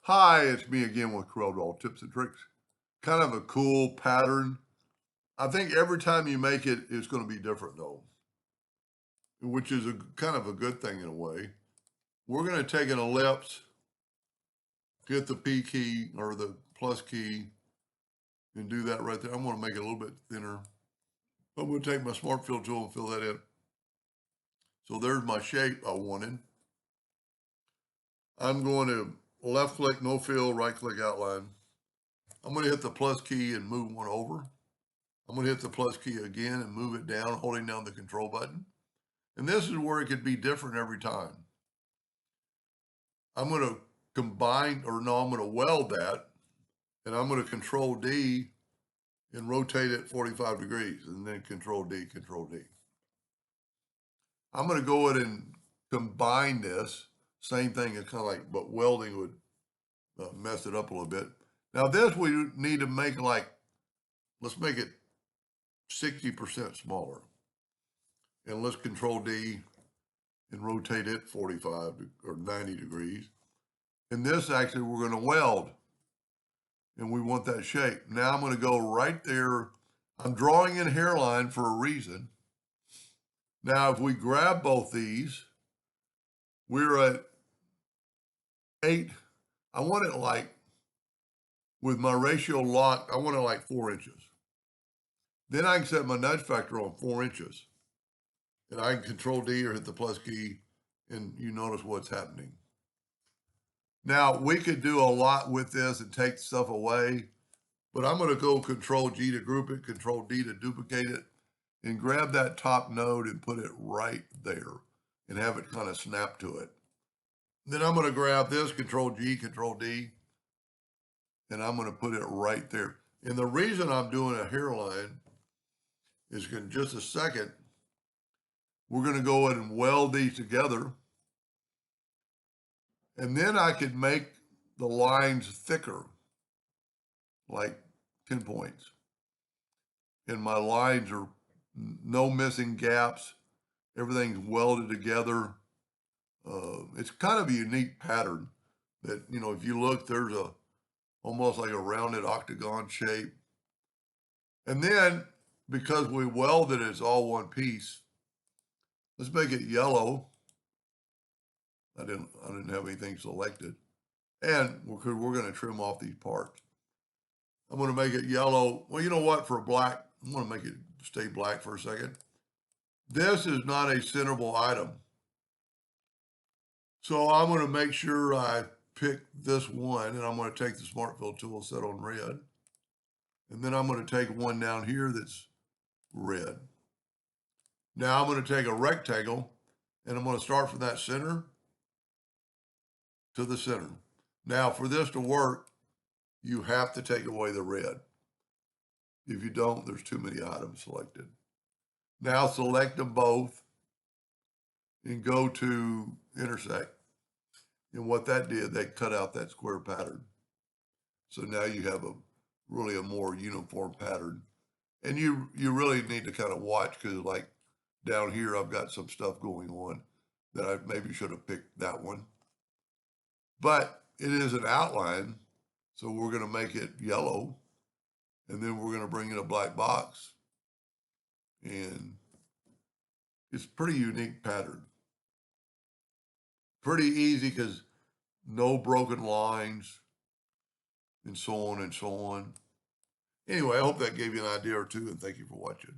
Hi, it's me again with Corel tips and tricks. Kind of a cool pattern. I think every time you make it, it's going to be different though, which is a kind of a good thing in a way. We're going to take an ellipse, hit the P key or the plus key, and do that right there. I'm going to make it a little bit thinner. I'm going to take my smart fill tool and fill that in. So there's my shape I wanted. I'm going to left click, no fill, right click outline. I'm going to hit the plus key and move one over. I'm going to hit the plus key again and move it down, holding down the control button. And this is where it could be different every time. I'm going to combine, or no, I'm going to weld that, and I'm going to control D and rotate it 45 degrees, and then control D, control D. I'm going to go ahead and combine this. Same thing, it's kind of like, but welding would mess it up a little bit. Now this we need to make like, let's make it 60% smaller. And let's control D and rotate it 45 or 90 degrees. And this actually we're going to weld, and we want that shape. Now I'm going to go right there. I'm drawing in hairline for a reason. Now if we grab both these, we're at 8. I want it like, with my ratio lock, I want it like 4 inches. Then I can set my nudge factor on 4 inches. And I can control D or hit the plus key, and you notice what's happening. Now, we could do a lot with this and take stuff away, but I'm going to go control G to group it, control D to duplicate it, and grab that top node and put it right there and have it kind of snap to it. Then I'm going to grab this, control G, control D, and I'm going to put it right there. And the reason I'm doing a hairline is in just a second, we're going to go ahead and weld these together. And then I could make the lines thicker, like pinpoints. And my lines are no missing gaps. Everything's welded together. It's kind of a unique pattern that, you know, if you look, there's almost like a rounded octagon shape. And then because we welded it, it's all one piece. Let's make it yellow. I didn't have anything selected. And we're going to trim off these parts. I'm going to make it yellow. Well, you know what? For black, I'm going to make it stay black for a second. This is not a centerable item. So I'm going to make sure I pick this one, and I'm going to take the Smart Fill tool, set on red. And then I'm going to take one down here that's red. Now I'm going to take a rectangle, and I'm going to start from that center to the center. Now for this to work, you have to take away the red. If you don't, there's too many items selected. Now select them both and go to intersect. And what that did, they cut out that square pattern. So now you have really a more uniform pattern. And you really need to kind of watch, because like down here, I've got some stuff going on that I maybe should have picked that one. But it is an outline, so we're going to make it yellow, and then we're going to bring in a black box. And it's a pretty unique pattern. Pretty easy because no broken lines and so on and so on. Anyway, I hope that gave you an idea or two, and thank you for watching.